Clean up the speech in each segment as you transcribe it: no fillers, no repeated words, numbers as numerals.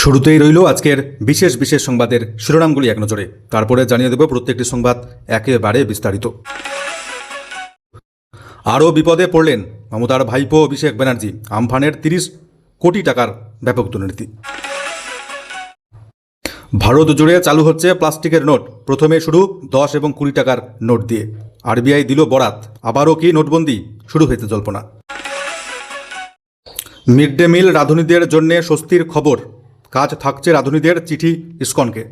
শুরুতেই রইল আজকের বিশেষ বিশেষ সংবাদের শিরোনামগুলি এক নজরে, তারপরে জানিয়ে দেব প্রত্যেকটি সংবাদ একেবারে বিস্তারিত। আরও বিপদে পড়লেন মমতার ভাইপো অভিষেক ব্যানার্জি, আমফানের 30 কোটি টাকার ব্যাপক দুর্নীতি। ভারত জুড়ে চালু হচ্ছে প্লাস্টিকের নোট, প্রথমে শুরু 10 এবং 20 টাকার নোট দিয়ে। আরবিআই দিল বরাত, আবারও কি নোটবন্দি, শুরু হয়েছে জল্পনা। মিড ডে মিল রাঁধুনিদের জন্য স্বস্তির খবর, কাজ থাকছে রাঁধুনিদের, চিঠি ইসকনকে।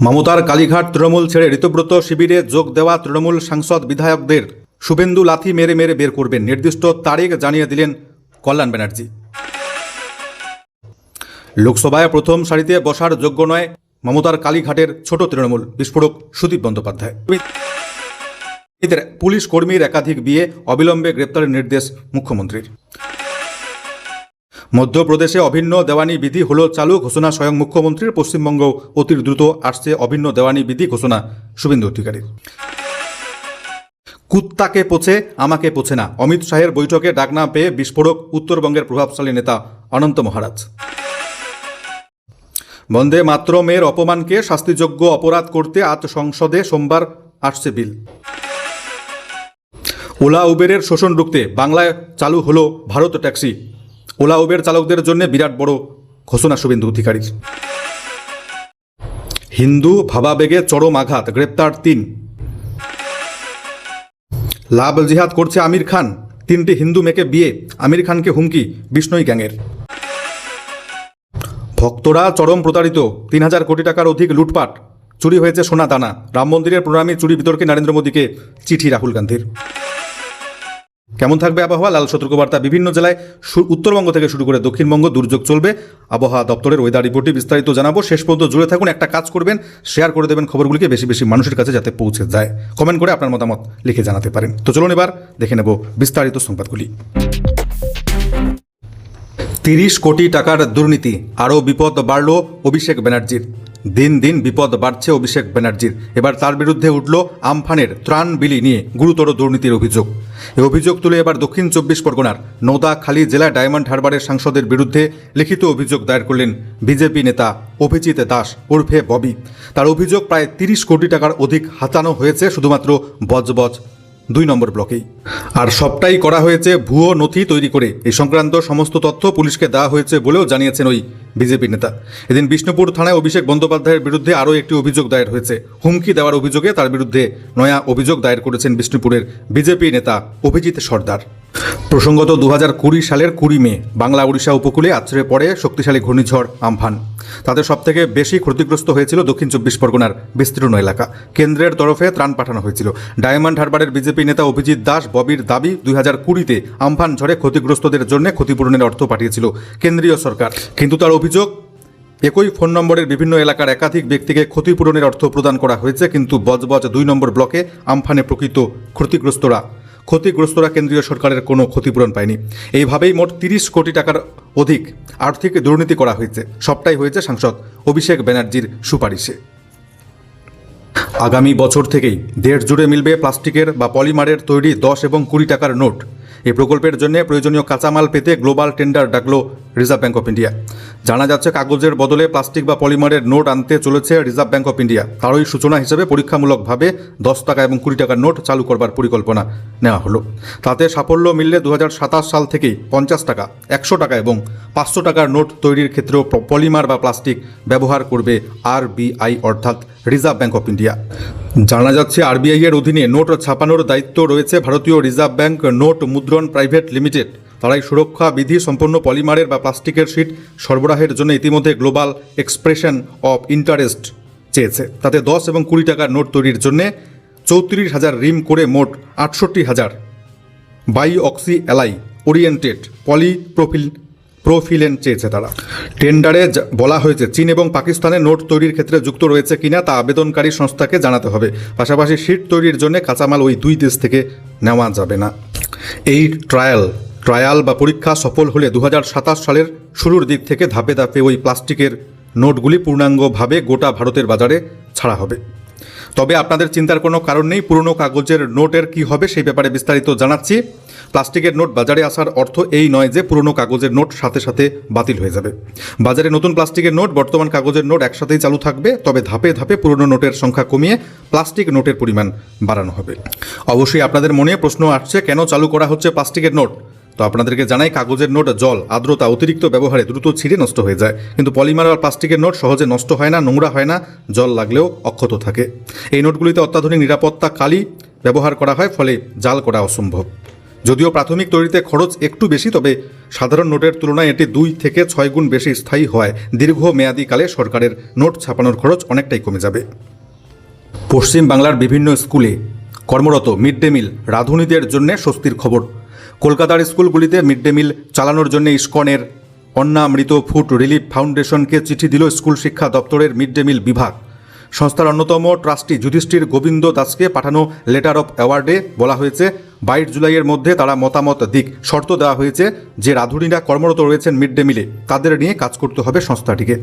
মমতার কালীঘাট তৃণমূল ছেড়ে ঋতব্রত শিবিরে যোগ দেওয়া তৃণমূল সাংসদ বিধায়কদের শুভেন্দু লাথি মেরে মেরে বের করবেন, নির্দিষ্ট তারিখ জানিয়ে দিলেন কল্যাণ ব্যানার্জি। লোকসভায় প্রথম সারিতে বসার যোগ্য নয় মমতার কালীঘাটের ছোট তৃণমূল, বিস্ফোরক সুদীপ বন্দ্যোপাধ্যায়। পুলিশ কর্মীর একাধিক বিয়ে, অবিলম্বে গ্রেপ্তারের নির্দেশ মুখ্যমন্ত্রীর। মধ্যপ্রদেশে অভিন্ন দেওয়ানি বিধি হলো চালু, ঘোষণা স্বয়ং মুখ্যমন্ত্রীর। পশ্চিমবঙ্গ অতি দ্রুত আসছে অভিন্ন দেওয়ানি বিধি, ঘোষণা শুভেন্দু অধিকারীর। কুত্তাকে পোছে আমাকে পোছে না, অমিত শাহের বৈঠকে ডাক না পেয়ে বিস্ফোরক উত্তরবঙ্গের প্রভাবশালী নেতা অনন্ত মহারাজ। বন্দে মাতরমের অপমানকে শাস্তিযোগ্য অপরাধ করতে আজ সংসদে সোমবার আসছে বিল। ওলা উবেরের শোষণ রুখতে বাংলায় চালু হলো ভারত ট্যাক্সি, ওলা উবের চালকদের জন্য বিরাট বড় ঘোষণা শুভেন্দু অধিকারীর। হিন্দু ভাবাবেগে চরম আঘাত, গ্রেপ্তার 3। লাভ জিহাদ করছে আমির খান, 3টি হিন্দু মেয়েকে বিয়ে, আমির খানকে হুমকি বিষ্ণই গ্যাংয়ের। ভক্তরা চরম প্রতারিত, 3000 কোটি টাকার অধিক লুটপাট, চুরি হয়েছে সোনা দানা। রাম মন্দিরের প্রণামী চুরি বিতর্কে নরেন্দ্র মোদীকে চিঠি রাহুল গান্ধীর। কেমন থাকবে আবহাওয়া, লাল সতর্কবার্তা বিভিন্ন জেলায়, উত্তরবঙ্গ থেকে শুরু করে দক্ষিণবঙ্গ দুর্যোগ চলবে। আবহাওয়া দপ্তরের ওয়েদার রিপোর্টে বিস্তারিত জানাবো। শেষ পর্যন্ত জুড়ে থাকুন। একটা কাজ করবেন, শেয়ার করে দেবেন খবরগুলিকে বেশি বেশি মানুষের কাছে যাতে পৌঁছে যায়। কমেন্ট করে আপনার মতামত লিখে জানাতে পারেন। তো চলুন এবার দেখে নেব বিস্তারিত সংবাদগুলি। 30 কোটি টাকার দুর্নীতি, আরও বিপদ বাড়ল অভিষেক ব্যানার্জির। দিন দিন বিপদ বাড়ছে অভিষেক ব্যানার্জির। এবার তার বিরুদ্ধে উঠল আমফানের ত্রাণ বিলি নিয়ে গুরুতর দুর্নীতির অভিযোগ। এই অভিযোগ তুলে এবার দক্ষিণ 24 পরগনার নওদাখালী জেলায় ডায়মন্ড হারবারের সাংসদের বিরুদ্ধে লিখিত অভিযোগ দায়ের করলেন বিজেপি নেতা অভিজিৎ দাস ওরফে ববি। তার অভিযোগ প্রায় 30 কোটি টাকার অধিক হাতানো হয়েছে শুধুমাত্র বজবজ 2 নম্বর ব্লকেই, আর সবটাই করা হয়েছে ভুয়ো নথি তৈরি করে। এই সংক্রান্ত সমস্ত তথ্য পুলিশকে দেওয়া হয়েছে বলেও জানিয়েছেন ওই বিজেপি নেতা। এদিন বিষ্ণুপুর থানায় অভিষেক বন্দ্যোপাধ্যায়ের বিরুদ্ধে আরও একটি অভিযোগ দায়ের হয়েছে। হুমকি দেওয়ার অভিযোগে তার বিরুদ্ধে নয়া অভিযোগ দায়ের করেছেন বিষ্ণুপুরের বিজেপি নেতা অভিজিৎ সর্দার। প্রসঙ্গত 2020 সালের 20 মে বাংলা উড়িষ্যা উপকূলে আছড়ে পড়ে শক্তিশালী ঘূর্ণিঝড় আমফান। তাদের সবথেকে বেশি ক্ষতিগ্রস্ত হয়েছিল দক্ষিণ 24 পরগনার বিস্তীর্ণ এলাকা। কেন্দ্রের তরফে ত্রাণ পাঠানো হয়েছিল। ডায়মন্ড হারবারের বিজেপি নেতা অভিজিৎ দাস ববির দাবি, 2020-তে আমফান ঝড়ে ক্ষতিগ্রস্তদের জন্য ক্ষতিপূরণের অর্থ পাঠিয়েছিল কেন্দ্রীয় সরকার। কিন্তু তার অভিযোগ, একই ফোন নম্বরের বিভিন্ন এলাকার একাধিক ব্যক্তিকে ক্ষতিপূরণের অর্থ প্রদান করা হয়েছে, কিন্তু বজবজ 2 নম্বর ব্লকে আমফানে প্রকৃত ক্ষতিগ্রস্তরা কেন্দ্রীয় সরকারের কোনো ক্ষতিপূরণ পায়নি। এইভাবেই মোট 30 কোটি টাকার অধিক আর্থিক দুর্নীতি করা হয়েছে। সবটাই হয়েছে সাংসদ অভিষেক ব্যানার্জির সুপারিশে। আগামী বছর থেকেই দেশ জুড়ে মিলবে প্লাস্টিকের বা পলিমারের তৈরি 10 এবং 20 টাকার নোট। এই প্রকল্পের জন্য প্রয়োজনীয় কাঁচামাল পেতে গ্লোবাল টেন্ডার ডাকল রিজার্ভ ব্যাঙ্ক অফ ইন্ডিয়া। জানা যাচ্ছে কাগজের বদলে প্লাস্টিক বা পলিমারের নোট আনতে চলেছে রিজার্ভ ব্যাঙ্ক অফ ইন্ডিয়া। তারই সূচনা হিসেবে পরীক্ষামূলকভাবে 10 টাকা এবং 20 টাকার নোট চালু করবার পরিকল্পনা নেওয়া হলো। তাতে সাফল্য মিললে 2027 সাল থেকেই 50 টাকা, 100 টাকা এবং 500 টাকার নোট তৈরির ক্ষেত্রেও পলিমার বা প্লাস্টিক ব্যবহার করবে আরবিআই অর্থাৎ রিজার্ভ ব্যাঙ্ক অফ ইন্ডিয়া। জানা যাচ্ছে আরবিআই এর অধীনে নোট ছাপানোর দায়িত্ব রয়েছে ভারতীয় রিজার্ভ ব্যাঙ্ক নোট মুদ্রণ প্রাইভেট লিমিটেড। তারাই সুরক্ষা বিধি সম্পন্ন পলিমারের বা প্লাস্টিকের শিট সরবরাহের জন্য ইতিমধ্যে গ্লোবাল এক্সপ্রেশন অফ ইন্টারেস্ট চেয়েছে। তাতে 10 এবং 20 টাকার নোট তৈরির জন্য 34,000 রিম করে মোট 68,000 বাই অক্সি অ্যালাই ওরিয়েন্টেড প্রোফিলেন চেয়েছে তারা। টেন্ডারে বলা হয়েছে চীন এবং পাকিস্তানের নোট তৈরির ক্ষেত্রে যুক্ত রয়েছে কিনা তা আবেদনকারী সংস্থাকে জানাতে হবে। পাশাপাশি শিট তৈরির জন্য কাঁচামাল ওই 2 দেশ থেকে নেওয়া যাবে না। এই ট্রায়াল বা পরীক্ষা সফল হলে 2027 সালের শুরুর দিক থেকে ধাপে ধাপে ওই প্লাস্টিকের নোটগুলি পূর্ণাঙ্গভাবে গোটা ভারতের বাজারে ছাড়া হবে। তবে আপনাদের চিন্তার কোনো কারণ নেই, পুরনো কাগজের নোটের কি হবে সেই ব্যাপারে বিস্তারিত জানাচ্ছি। প্লাস্টিকের নোট বাজারে আসার অর্থ এই নয় যে পুরনো কাগজের নোট সাথে সাথে বাতিল হয়ে যাবে। বাজারে নতুন প্লাস্টিকের নোট, বর্তমান কাগজের নোট একসাথেই চালু থাকবে, তবে ধাপে ধাপে পুরনো নোটের সংখ্যা কমিয়ে প্লাস্টিক নোটের পরিমাণ বাড়ানো হবে। অবশ্যই আপনাদের মনে প্রশ্ন আসছে, কেন চালু করা হচ্ছে প্লাস্টিকের নোট? তো আপনাদেরকে জানাই, কাগজের নোট জল, আর্দ্রতা, অতিরিক্ত ব্যবহারে দ্রুত ছিঁড়ে নষ্ট হয়ে যায়, কিন্তু পলিমার আর প্লাস্টিকের নোট সহজে নষ্ট হয় না, নোংরা হয় না, জল লাগলেও অক্ষত থাকে। এই নোটগুলিতে অত্যাধুনিক নিরাপত্তা কালি ব্যবহার করা হয়, ফলে জাল করা অসম্ভব। যদিও প্রাথমিক তৈরিতে খরচ একটু বেশি, তবে সাধারণ নোটের তুলনায় এটি 2 থেকে 6 গুণ বেশি স্থায়ী হওয়ায় দীর্ঘমেয়াদীকালে সরকারের নোট ছাপানোর খরচ অনেকটাই কমে যাবে। পশ্চিম বাংলার বিভিন্ন স্কুলে কর্মরত মিড ডে মিল রাঁধুনিদের জন্য স্বস্তির খবর। কলকাতার স্কুলগুলিতে মিড ডে মিল চালানোর জন্য ইসকনের অন্নামৃত ফুড রিলিফ ফাউন্ডেশনকে চিঠি দিল স্কুল শিক্ষা দপ্তরের মিড ডে মিল বিভাগ। সংস্থার অন্যতম ট্রাস্টি যুধিষ্ঠির গোবিন্দ দাসকে পাঠানো লেটার অফ অ্যাওয়ার্ডে বলা হয়েছে, 22 জুলাইয়ের মধ্যে তারা মতামত দিক। শর্ত দেওয়া হয়েছে যে রাঁধুনিরা কর্মরত রয়েছেন মিড ডে মিলে, তাদের নিয়ে কাজ করতে হবে সংস্থাটিকে।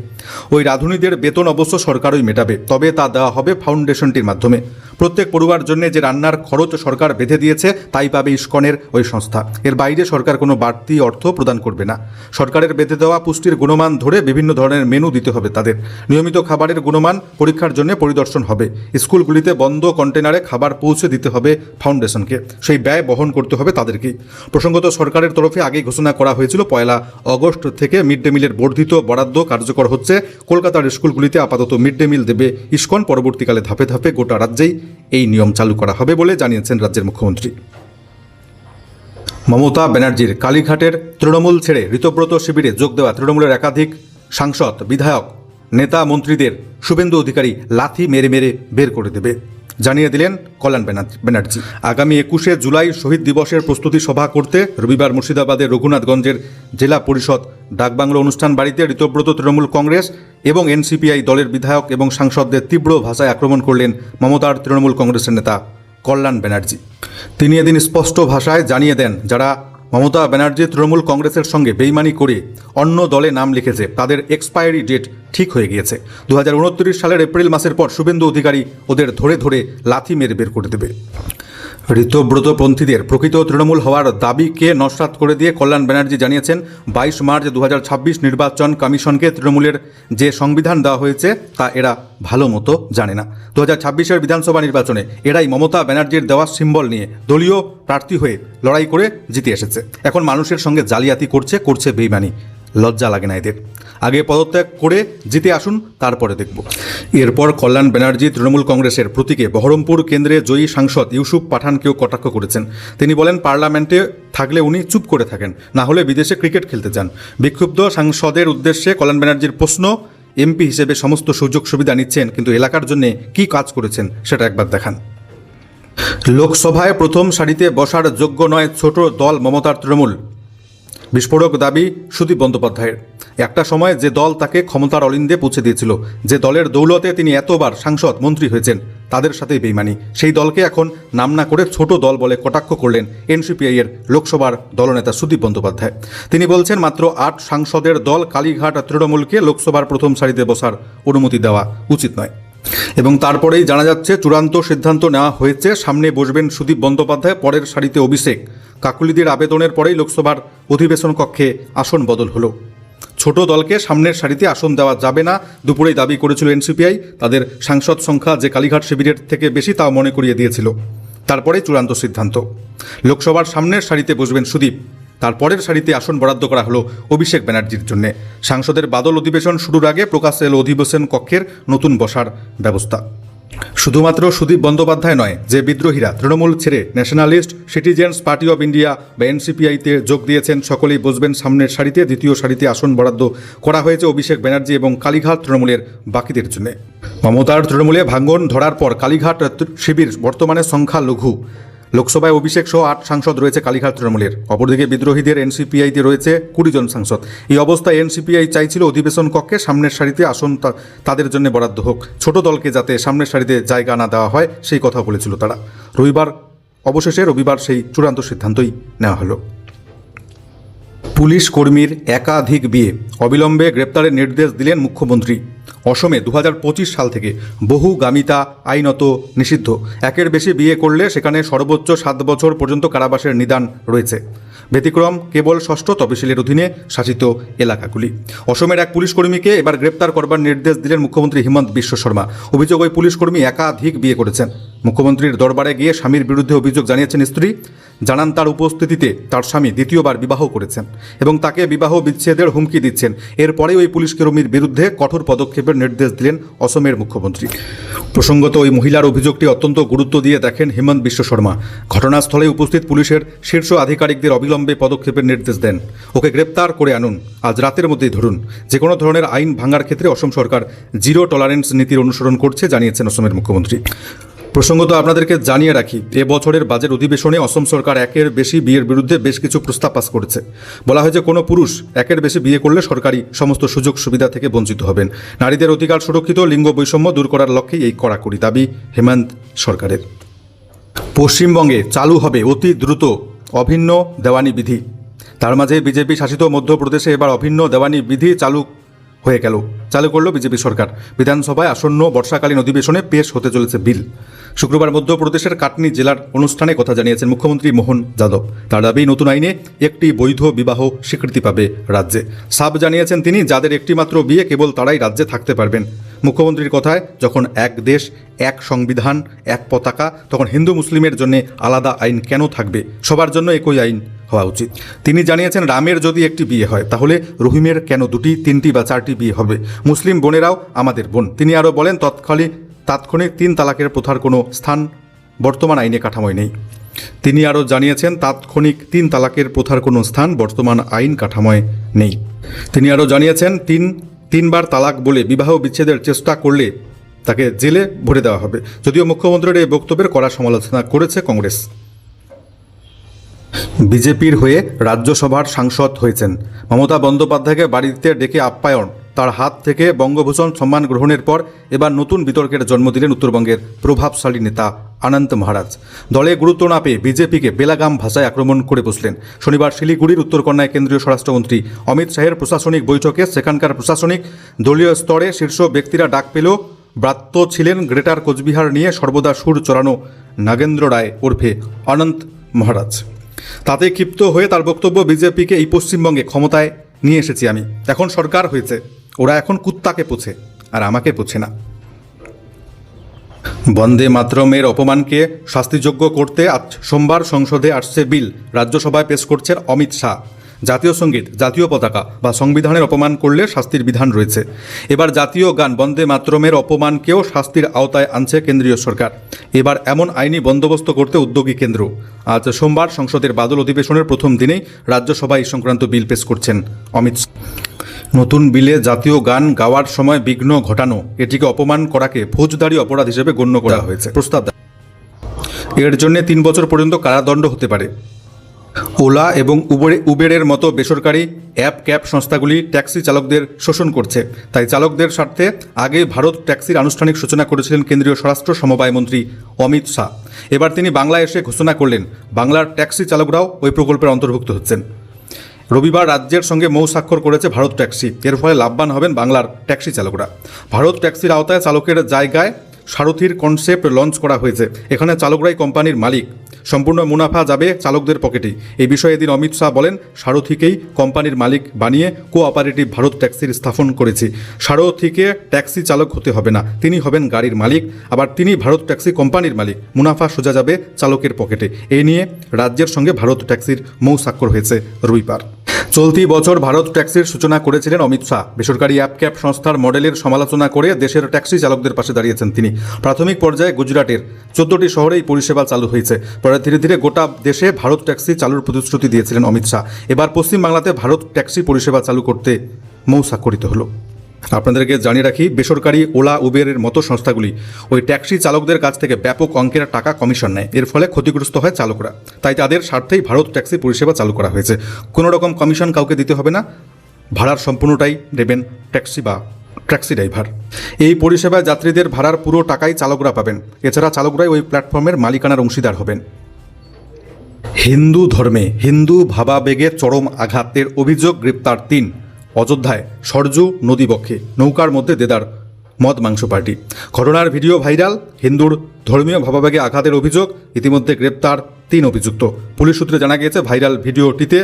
ওই রাঁধুনিদের বেতন অবশ্য সরকারই মেটাবে, তবে তা দেওয়া হবে ফাউন্ডেশনটির মাধ্যমে। প্রত্যেক পড়ুয়ার জন্য যে রান্নার খরচ সরকার বেঁধে দিয়েছে তাই পাবে ইসকনের ওই সংস্থা। এর বাইরে সরকার কোনো বাড়তি অর্থ প্রদান করবে না। সরকারের বেঁধে দেওয়া পুষ্টির গুণমান ধরে বিভিন্ন ধরনের মেনু দিতে হবে তাদের। নিয়মিত খাবারের গুণমান পরীক্ষার জন্য পরিদর্শন হবে। স্কুলগুলিতে বন্ধ কন্টেনারে খাবার পৌঁছে দিতে হবে ফাউন্ডেশনকে, সেই ব্যয় বহন করতে হবে তাদেরকেই। প্রসঙ্গত, সরকারের তরফে আগেই ঘোষণা করা হয়েছিল 1 আগস্ট থেকে মিড ডে মিলের বর্ধিত বরাদ্দ কার্যকর হচ্ছে। কলকাতার স্কুলগুলিতে আপাতত মিড ডে মিল দেবে ইসকন, পরবর্তীকালে ধাপে ধাপে গোটা রাজ্যেই এই নিয়ম চালু করা হবে বলে জানিয়েছেন রাজ্যের মুখ্যমন্ত্রী। মমতা ব্যানার্জির কালীঘাটের তৃণমূল ছেড়ে ঋতব্রত শিবিরে যোগ দেওয়া তৃণমূলের একাধিক সাংসদ, বিধায়ক, নেতা, মন্ত্রীদের শুভেন্দু অধিকারী লাথি মেরে মেরে বের করে দেবে, জানিয়ে দিলেন কল্যাণ ব্যানার্জি। আগামী 21শে জুলাই শহীদ দিবসের প্রস্তুতি সভা করতে রবিবার মুর্শিদাবাদের রঘুনাথগঞ্জের জেলা পরিষদ ডাকবাংলো অনুষ্ঠান বাড়িতে ঋতব্রত তৃণমূল কংগ্রেস এবং এনসিপিআই দলের বিধায়ক এবং সাংসদদের তীব্র ভাষায় আক্রমণ করলেন মমতার তৃণমূল কংগ্রেসের নেতা কল্যাণ ব্যানার্জি। তিনি এদিন স্পষ্ট ভাষায় জানিয়ে দেন, যারা মমতা ব্যানার্জি তৃণমূল কংগ্রেসের সঙ্গে বেইমানি করে অন্য দলে নাম লিখেছে তাদের এক্সপায়ারি ডেট ঠিক হয়ে গিয়েছে। 2029 সালের এপ্রিল মাসের পর শুভেন্দু অধিকারী ওদের ধরে ধরে লাথি মেরে বের করে দেবে। ঋতব্রতপন্থীদের প্রকৃত তৃণমূল হওয়ার দাবিকে নস্যাৎ করে দিয়ে কল্যাণ ব্যানার্জি জানিয়েছেন, 22 মার্চ 2026 নির্বাচন কমিশনকে তৃণমূলের যে সংবিধান দেওয়া হয়েছে তা এরা ভালো মতো জানে না। 2026-এর বিধানসভা নির্বাচনে এরাই মমতা ব্যানার্জির দেওয়া সিম্বল নিয়ে দলীয় প্রার্থী হয়ে লড়াই করে জিতে এসেছে। এখন মানুষের সঙ্গে জালিয়াতি করছে বেইমানি। লজ্জা লাগে না এদের? আগে পদত্যাগ করে জিতে আসুন, তারপরে দেখব। এরপর কল্যাণ ব্যানার্জি তৃণমূল কংগ্রেসের প্রতীকে বহরমপুর কেন্দ্রে জয়ী সাংসদ ইউসুফ পাঠানকেও কটাক্ষ করেছেন। তিনি বলেন, পার্লামেন্টে থাকলে উনি চুপ করে থাকেন, না হলে বিদেশে ক্রিকেট খেলতে যান। বিক্ষুব্ধ সাংসদের উদ্দেশ্যে কল্যাণ ব্যানার্জির প্রশ্ন, এমপি হিসেবে সমস্ত সুযোগ সুবিধা নিচ্ছেন, কিন্তু এলাকার জন্য কি কাজ করেছেন সেটা একবার দেখান। লোকসভায় প্রথম সারিতে বসার যোগ্য নয় ছোট দল মমতার তৃণমূল, বিস্ফোরক দাবি সুদীপ বন্দ্যোপাধ্যায়ের। একটা সময় যে দল তাকে ক্ষমতার অলিন্দে পৌঁছে দিয়েছিল, যে দলের দৌলতে তিনি এতবার সাংসদ মন্ত্রী হয়েছেন, তাদের সাথেই বেইমানি। সেই দলকে এখন নাম না করে ছোট দল বলে কটাক্ষ করলেন এনসিপিআই-এর লোকসভার দলনেতা সুদীপ বন্দ্যোপাধ্যায়। তিনি বলছেন, মাত্র 8 সাংসদের দল কালীঘাট তৃণমূলকে লোকসভার প্রথম সারিতে বসার অনুমতি দেওয়া উচিত নয়। এবং তারপরেই জানা যাচ্ছে চূড়ান্ত সিদ্ধান্ত নেওয়া হয়েছে, সামনে বসবেন সুদীপ বন্দ্যোপাধ্যায়, পরের সারিতে অভিষেক। কাকুলিদের আবেদনের পরেই লোকসভার অধিবেশন কক্ষে আসন বদল হলো। ছোট দলকে সামনের সারিতে আসন দেওয়া যাবে না, দুপুরেই দাবি করেছিল এনসিপিআই। তাদের সাংসদ সংখ্যা যে কালীঘাট শিবিরের থেকে বেশি তাও মনে করিয়ে দিয়েছিল। তারপরেই চূড়ান্ত সিদ্ধান্ত, লোকসভার সামনের সারিতে বসবেন সুদীপ, তারপরের সারিতে আসন বরাদ্দ করা হলো অভিষেক ব্যানার্জির জন্য। সাংসদের বাদল অধিবেশন শুরুর আগে প্রকাশ্যে এলো অধিবেশন কক্ষের নতুন বসার ব্যবস্থা। শুধুমাত্র সুদীপ বন্দ্যোপাধ্যায় নয়, যে বিদ্রোহীরা তৃণমূল ছেড়ে nationalist citizens party of India বা এনসিপিআইতে যোগ দিয়েছেন, সকলেই বসবেন সামনের সারিতে। দ্বিতীয় সারিতে আসন বরাদ্দ করা হয়েছে অভিষেক ব্যানার্জি এবং কালীঘাট তৃণমূলের বাকিদের জন্য। মমতার তৃণমূলে ভাঙন ধরার পর কালীঘাট শিবির বর্তমানে সংখ্যা লঘু। লোকসভায় অভিষেক সহ 8 সাংসদ রয়েছে কালীঘাট তৃণমূলের। অপরদিকে বিদ্রোহীদের এনসিপিআইতে রয়েছে 20 জন সাংসদ। এই অবস্থায় এনসিপিআই চাইছিল অধিবেশন কক্ষে সামনের সারিতে আসন তাদের জন্য বরাদ্দ হোক, ছোট দলকে যাতে সামনের সারিতে জায়গা না দেওয়া হয় সেই কথা বলেছিল তারা। রবিবার সেই চূড়ান্ত সিদ্ধান্তই নেওয়া হলো। পুলিশ কর্মীর একাধিক বিয়ে, অবিলম্বে গ্রেপ্তারের নির্দেশ দিলেন মুখ্যমন্ত্রী। অসমে 2025 সাল থেকে বহুগামিতা আইনত নিষিদ্ধ। একের বেশি বিয়ে করলে সেখানে সর্বোচ্চ 7 বছর পর্যন্ত কারাবাসের নিদান রয়েছে। ব্যতিক্রম কেবল ষষ্ঠ তহসিলের অধীনে শাসিত এলাকাগুলি। অসমের এক পুলিশকর্মীকে এবার গ্রেপ্তার করবার নির্দেশ দিলেন মুখ্যমন্ত্রী হিমন্ত বিশ্ব শর্মা। অভিযোগ, ওই পুলিশকর্মী একাধিক বিয়ে করেছেন। মুখ্যমন্ত্রীর দরবারে গিয়ে স্বামীর বিরুদ্ধে অভিযোগ জানিয়েছেন স্ত্রী। জানান তার উপস্থিতিতে তার স্বামী দ্বিতীয়বার বিবাহ করেছেন এবং তাকে বিবাহ বিচ্ছেদের হুমকি দিচ্ছেন। এরপরে ওই পুলিশকর্মীর বিরুদ্ধে কঠোর পদক্ষেপের নির্দেশ দিলেন অসমের মুখ্যমন্ত্রী। প্রসঙ্গত, ওই মহিলার অভিযোগটি অত্যন্ত গুরুত্ব দিয়ে দেখেন হিমন্ত বিশ্ব শর্মা। ঘটনাস্থলে উপস্থিত পুলিশের শীর্ষ আধিকারিকদের অবিলম্বে পদক্ষেপের নির্দেশ দেন। ওকে গ্রেপ্তার করে আনুন, আজ রাতের মধ্যেই ধরুন। যে কোনো ধরনের আইন ভাঙার ক্ষেত্রে অসম সরকার জিরো টলারেন্স নীতির অনুসরণ করছে, জানিয়েছেন অসমের মুখ্যমন্ত্রী। প্রসঙ্গত, আপনাদেরকে জানিয়ে রাখি, এবছরের বাজেট অধিবেশনে অসম সরকার একের বেশি বিয়ের বিরুদ্ধে বেশ কিছু প্রস্তাব পাস করেছে। বলা হয় যে কোনো পুরুষ একের বেশি বিয়ে করলে সরকারি সমস্ত সুযোগ সুবিধা থেকে বঞ্চিত হবেন। নারীদের অধিকার সুরক্ষিত, লিঙ্গ বৈষম্য দূর করার লক্ষ্যেই এই কড়াকড়ি দাবি হেমন্ত সরকারের। পশ্চিমবঙ্গে চালু হবে অতি দ্রুত অভিন্ন দেওয়ানি বিধি। তার মাঝে বিজেপি শাসিত মধ্যপ্রদেশে এবার অভিন্ন দেওয়ানি বিধি চালু করল বিজেপি সরকার। বিধানসভায় আসন্ন বর্ষাকালীন অধিবেশনে পেশ হতে চলেছে বিল। শুক্রবার মধ্যপ্রদেশের কাটনি জেলার অনুষ্ঠানে কথা জানিয়েছেন মুখ্যমন্ত্রী মোহন যাদব। তার দাবি, নতুন আইনে একটি বৈধ বিবাহ স্বীকৃতি পাবে রাজ্যে। সাব জানিয়েছেন তিনি, যাদের একটি মাত্র বিয়ে কেবল তারাই রাজ্যে থাকতে পারবেন। মুখ্যমন্ত্রীর কথায়, যখন এক দেশ, এক সংবিধান, এক পতাকা, তখন হিন্দু মুসলিমের জন্য আলাদা আইন কেন থাকবে? সবার জন্য একই আইন হওয়া উচিত। তিনি জানিয়েছেন, রামের যদি একটি বিয়ে হয় তাহলে রহিমের কেন 2টি, 3টি বা 4টি বিয়ে হবে? মুসলিম বোনেরাও আমাদের বোন। তিনি আরও বলেন, তাৎক্ষণিক 3 তালাকের প্রথার কোনো স্থান বর্তমান আইনে কাঠামোয় নেই। তিনি আরও জানিয়েছেন, তাৎক্ষণিক 3 তালাকের প্রথার কোনো স্থান বর্তমান আইন কাঠামোয় নেই। তিনি আরও জানিয়েছেন, তিনবার তালাক বলে বিবাহ বিচ্ছেদের চেষ্টা করলে তাকে জেলে ভরে দেওয়া হবে। যদিও মুখ্যমন্ত্রীর এই বক্তব্যের কড়া সমালোচনা করেছে কংগ্রেস। বিজেপির হয়ে রাজ্যসভার সাংসদ হয়েছেন মমতা বন্দ্যোপাধ্যায়কে বাড়িতে ডেকে আপ্যায়ন, তার হাত থেকে বঙ্গভূষণ সম্মান গ্রহণের পর এবার নতুন বিতর্কের জন্ম দিলেন উত্তরবঙ্গের প্রভাবশালী নেতা অনন্ত মহারাজ। দলে গুরুত্ব না পেয়ে বিজেপিকে বেলাগাম ভাষায় আক্রমণ করে বসলেন। শনিবার শিলিগুড়ির উত্তরকন্যায় কেন্দ্রীয় স্বরাষ্ট্রমন্ত্রী অমিত শাহের প্রশাসনিক বৈঠকে সেখানকার প্রশাসনিক দলীয় স্তরে শীর্ষ ব্যক্তিরা ডাক পেলেও ব্রাত্য ছিলেন গ্রেটার কোচবিহার নিয়ে সর্বদা সুর চড়ানো নাগেন্দ্র রায় ওরফে অনন্ত মহারাজ। তাতে ক্ষিপ্ত হয়ে তার বক্তব্য, বিজেপিকে এই পশ্চিমবঙ্গে ক্ষমতায় নিয়ে এসেছি আমি, এখন সরকার হয়েছে, ওরা এখন কুত্তাকে পোছে আর আমাকে পোছে না। বন্দে মাতরমের অপমানকে শাস্তিযোগ্য করতে আজ সোমবার সংসদে আসছে বিল। রাজ্যসভায় পেশ করছেন অমিত শাহ। জাতীয় সঙ্গীত, জাতীয় পতাকা বা সংবিধানের অপমান করলে শাস্তির বিধান রয়েছে। এবার জাতীয় গান বন্দে মাতরমের অপমানকেও শাস্তির আওতায় আনছে কেন্দ্রীয় সরকার। এবার এমন আইনি বন্দোবস্ত করতে উদ্যোগী কেন্দ্র। আজ সোমবার সংসদের বাদল অধিবেশনের প্রথম দিনেই রাজ্যসভায় এই সংক্রান্ত বিল পেশ করছেন অমিত শাহ। নতুন বিলে জাতীয় গান গাওয়ার সময় বিঘ্ন ঘটানো, এটিকে অপমান করাকে ফৌজদারি অপরাধ হিসেবে গণ্য করা হয়েছে। প্রস্তাব এর জন্য 3 বছর পর্যন্ত কারাদণ্ড হতে পারে। ওলা এবং উবেরের মতো বেসরকারি ক্যাব সংস্থাগুলি ট্যাক্সি চালকদের শোষণ করছে। তাই চালকদের স্বার্থে আগে ভারত ট্যাক্সির আনুষ্ঠানিক সূচনা করেছিলেন কেন্দ্রীয় স্বরাষ্ট্র সমবায় মন্ত্রী অমিত শাহ। এবার তিনি বাংলায় এসে ঘোষণা করলেন, বাংলার ট্যাক্সি চালকরাও ওই প্রকল্পের অন্তর্ভুক্ত হচ্ছেন। রবিবার রাজ্যের সঙ্গে মৌ স্বাক্ষর করেছে ভারত ট্যাক্সি। এর ফলে লাভবান হবেন বাংলার ট্যাক্সি চালকরা। ভারত ট্যাক্সির আওতায় চালকের জায়গায় সারথির কনসেপ্ট লঞ্চ করা হয়েছে। এখানে চালকরাই কোম্পানির মালিক, সম্পূর্ণ মুনাফা যাবে চালকদের পকেটে। এই বিষয়ে এদিন অমিত শাহ বলেন, সারথিকেই কোম্পানির মালিক বানিয়ে কোঅপারেটিভ ভারত ট্যাক্সির স্থাপন করেছি। সারথিকে ট্যাক্সি চালক হতে হবে না, তিনি হবেন গাড়ির মালিক, আবার তিনি ভারত ট্যাক্সি কোম্পানির মালিক। মুনাফা সোজা যাবে চালকের পকেটে। এই নিয়ে রাজ্যের সঙ্গে ভারত ট্যাক্সির মৌ স্বাক্ষর হয়েছে রবিবার। চলতি বছর ভারত ট্যাক্সির সূচনা করেছিলেন অমিত শাহ। বেসরকারি ক্যাব সংস্থার মডেলের সমালোচনা করে দেশের ট্যাক্সি চালকদের পাশে দাঁড়িয়েছেন তিনি। প্রাথমিক পর্যায়ে গুজরাটের 14টি শহরে এই পরিষেবা চালু হয়েছে। পরে ধীরে ধীরে গোটা দেশে ভারত ট্যাক্সি চালুর প্রতিশ্রুতি দিয়েছিলেন অমিত শাহ। এবার পশ্চিমবাংলাতে ভারত ট্যাক্সি পরিষেবা চালু করতে মৌ স্বাক্ষরিত হলো। আপনাদেরকে জানিয়ে রাখি, বেসরকারি ওলা উবেরের মতো সংস্থাগুলি ওই ট্যাক্সি চালকদের কাছ থেকে ব্যাপক অঙ্কের টাকা কমিশন নেয়। এর ফলে ক্ষতিগ্রস্ত হয় চালকরা। তাই তাদের স্বার্থেই ভারত ট্যাক্সি পরিষেবা চালু করা হয়েছে। কোনো রকম কমিশন কাউকে দিতে হবে না, ভাড়ার সম্পূর্ণটাই দেবেন ট্যাক্সি ড্রাইভার। এই পরিষেবায় যাত্রীদের ভাড়ার পুরো টাকাই চালকরা পাবেন। এছাড়া চালকরাই ওই প্ল্যাটফর্মের মালিকানার অংশীদার হবেন। হিন্দু ধর্মে হিন্দু ভাবাবেগে চরম আঘাতের অভিযোগ, গ্রেপ্তার 3। অযোধ্যায় সরজু নদীবক্ষে নৌকার মধ্যে দেদার মদ মাংস পার্টি। ঘটনার ভিডিও ভাইরাল, হিন্দুর ধর্মীয় ভাবাবেগে আঘাতের অভিযোগ, ইতিমধ্যে গ্রেপ্তার 3 অভিযুক্ত। পুলিশ সূত্রে জানা গিয়েছে ভাইরাল ভিডিওটিতে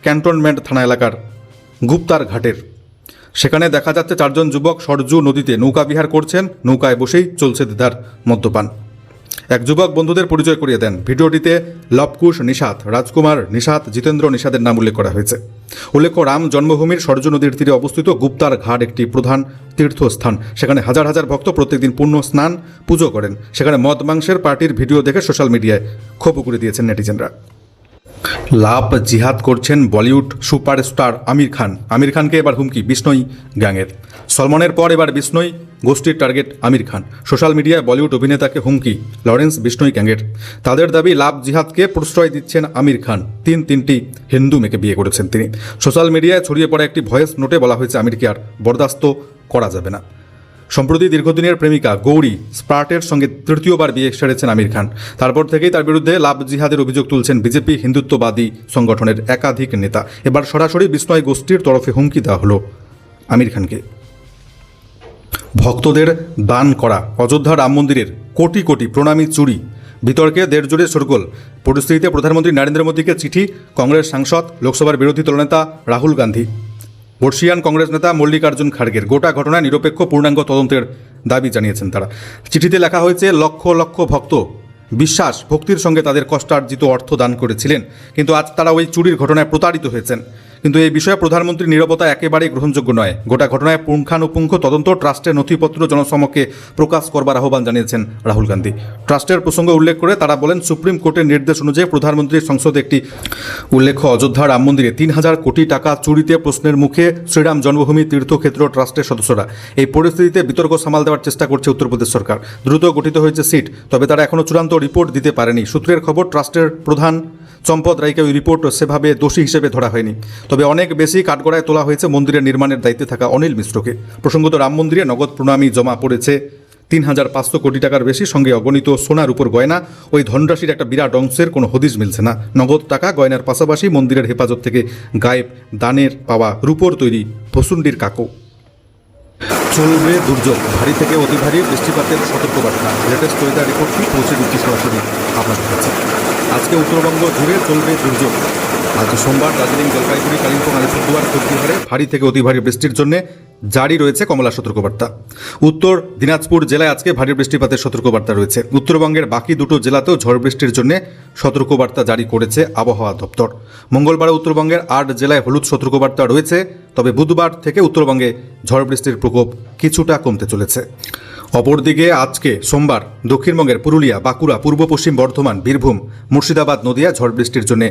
ক্যান্টনমেন্ট থানা এলাকার গুপ্তার ঘাটের সেখানে দেখা যাচ্ছে 4 জন যুবক সরজু নদীতে নৌকা বিহার করছেন। নৌকায় বসেই চলছে দেদার মদ্যপান। এক যুবক বন্ধুদের পরিচয় করিয়ে দেন। ভিডিওটিতে লবকুশ নিষাদ, রাজকুমার নিষাদ, জিতেন্দ্র নিষাদের নাম উল্লেখ করা হয়েছে। উল্লেখ্য, রাম জন্মভূমির সরজু নদীর তীরে অবস্থিত গুপ্তার ঘাট একটি প্রধান তীর্থস্থান। সেখানে হাজার হাজার ভক্ত প্রত্যেকদিন পুণ্য স্নান পুজো করেন। সেখানে মদ মাংসের পার্টির ভিডিও দেখে সোশ্যাল মিডিয়ায় ক্ষোভ উগরে দিয়েছেন নেটিজেনরা। লাভ জিহাদ করছেন বলিউড সুপারস্টার আমির খান। আমির খানকে এবার হুমকি বিষ্ণই গ্যাংয়ের। সলমনের পর এবার বিষ্ণই গোষ্ঠীর টার্গেট আমির খান। সোশ্যাল মিডিয়ায় বলিউড অভিনেতাকে হুমকি লরেন্স বিষ্ণই গ্যাংয়ের। তাদের দাবি লাভ জিহাদকে প্রশ্রয় দিচ্ছেন আমির খান। তিনটি হিন্দু মেয়েকে বিয়ে করেছেন তিনি। সোশ্যাল মিডিয়ায় ছড়িয়ে পড়া একটি ভয়েস নোটে বলা হয়েছে আমিরকে আর বরদাস্ত করা যাবে না। সম্প্রতি দীর্ঘদিনের প্রেমিকা গৌরী স্পার্টের সঙ্গে তৃতীয়বার বিয়ে সেরেছেন আমির খান। তারপর থেকেই তার বিরুদ্ধে লাভ জিহাদের অভিযোগ তুলছেন বিজেপি হিন্দুত্ববাদী সংগঠনের একাধিক নেতা। এবার সরাসরি বিষ্ণয় গোষ্ঠীর তরফে হুমকি দেওয়া হলো আমির খানকে। ভক্তদের দান করা অযোধ্যা রাম মন্দিরের কোটি কোটি প্রণামী চুরি, বিতর্কে দেড় জোরে শোরগোল। পরিস্থিতিতে প্রধানমন্ত্রী নরেন্দ্র মোদীকে চিঠি কংগ্রেস সাংসদ, লোকসভার বিরোধী দলনেতা রাহুল গান্ধী, বর্ষিয়ান কংগ্রেস নেতা মল্লিকার্জুন খাড়গের। গোটা ঘটনায় নিরপেক্ষ পূর্ণাঙ্গ তদন্তের দাবি জানিয়েছেন তারা। চিঠিতে লেখা হয়েছে, লক্ষ লক্ষ ভক্ত বিশ্বাস ভক্তির সঙ্গে তাদের কষ্টার্জিত অর্থ দান করেছিলেন, কিন্তু আজ তারা ওই চুরির ঘটনায় প্রতারিত হয়েছেন। কিন্তু এই বিষয়ে প্রধানমন্ত্রীর নীরবতা একেবারেই গ্রহণযোগ্য নয়। গোটা ঘটনায় পুঙ্খানুপুঙ্খ তদন্ত, ট্রাস্টের নথিপত্র জনসমক্ষে প্রকাশ করবার আহ্বান জানিয়েছেন রাহুল গান্ধী। ট্রাস্টের প্রসঙ্গ উল্লেখ করে তারা বলেন, সুপ্রিম কোর্টের নির্দেশ অনুযায়ী প্রধানমন্ত্রীর সংসদে একটি উল্লেখ্য অযোধ্যা রাম মন্দিরে 3000 কোটি টাকা চুরিতে প্রশ্নের মুখে শ্রীরাম জন্মভূমি তীর্থক্ষেত্র ট্রাস্টের সদস্যরা। এই পরিস্থিতিতে বিতর্ক সামাল দেওয়ার চেষ্টা করছে উত্তরপ্রদেশ সরকার। দ্রুত গঠিত হয়েছে সিট, তবে তারা এখনও চূড়ান্ত রিপোর্ট দিতে পারেনি। সূত্রের খবর, ট্রাস্টের প্রধান চম্পদ রায়কে ওই রিপোর্ট সেভাবে দোষী হিসেবে ধরা হয়নি, তবে অনেক বেশি কাঠগড়ায় তোলা হয়েছে মন্দিরের নির্মাণের দায়িত্বে থাকা অনিল মিশ্রকে। প্রসঙ্গত, রাম মন্দিরে নগদ প্রণামী জমা পড়েছে 3500 কোটি টাকার বেশি, সঙ্গে অগণিত সোনার উপর গয়না। ওই ধনরাশির একটা বিরাট অংশের কোনো হদিশ মিলছে না। নগদ টাকা গয়নার পাশাপাশি মন্দিরের হেফাজত থেকে গায়েব দানের পাওয়া রূপোর তৈরি ভসুন্ডির কাকও। চলবে দুর্যোগ, ভারী থেকে অতি ভারী বৃষ্টিপাতের সতর্কবার্তা। লেটেস্ট ওয়েদার রিপোর্টটি পৌঁছে দিচ্ছি সরাসরি আপনাদের কাছে। আজকে উত্তরবঙ্গ জুড়ে চলবে দুর্যোগ। আজ সোমবার দার্জিলিং, জলপাইগুড়ি, কালিম্পং, আলিপুরদুয়ার, কোচবিহারে ভারী থেকে অতি ভারী বৃষ্টির জন্য জারি রয়েছে কমলা সতর্কবার্তা। উত্তর দিনাজপুর জেলায় আজকে ভারী বৃষ্টিপাতের সতর্কবার্তা রয়েছে। উত্তরবঙ্গের বাকি দুটো জেলাতেও ঝড় বৃষ্টির জন্য সতর্কবার্তা জারি করেছে আবহাওয়া দপ্তর। মঙ্গলবার উত্তরবঙ্গের 8 জেলায় হলুদ সতর্কবার্তা রয়েছে, তবে বুধবার থেকে উত্তরবঙ্গে ঝড় বৃষ্টির প্রকোপ কিছুটা কমতে চলেছে। অপরদিকে আজকে সোমবার দক্ষিণবঙ্গের পুরুলিয়া, বাঁকুড়া, পূর্ব পশ্চিম বর্ধমান, বীরভূম, মুর্শিদাবাদ, নদিয়া ঝড় বৃষ্টির জন্য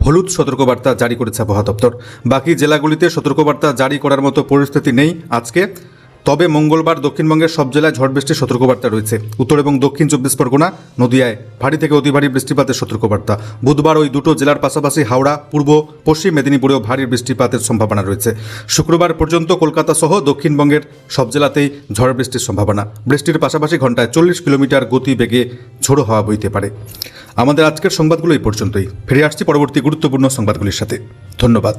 হলুদ সতর্কবার্তা জারি করেছে আবহাওয়া দপ্তর। বাকি জেলাগুলিতে সতর্কবার্তা জারি করার মতো পরিস্থিতি নেই আজকে, তবে মঙ্গলবার দক্ষিণবঙ্গের সব জেলায় ঝড় বৃষ্টির সতর্কবার্তা রয়েছে। উত্তর এবং দক্ষিণ 24 পরগনা, নদিয়ায় ভারী থেকে অতি ভারী বৃষ্টিপাতের সতর্কবার্তা। বুধবার ওই দুটো জেলার পাশাপাশি হাওড়া, পূর্ব পশ্চিম মেদিনীপুরেও ভারী বৃষ্টিপাতের সম্ভাবনা রয়েছে। শুক্রবার পর্যন্ত কলকাতা সহ দক্ষিণবঙ্গের সব জেলাতেই ঝড় বৃষ্টির সম্ভাবনা। বৃষ্টির পাশাপাশি ঘন্টায় 40 কিলোমিটার গতিবেগে ঝোড়ো হাওয়া বইতে পারে। আমাদের আজকের সংবাদগুলো এই পর্যন্তই। ফিরে আসছি পরবর্তী গুরুত্বপূর্ণ সংবাদগুলির সাথে। ধন্যবাদ।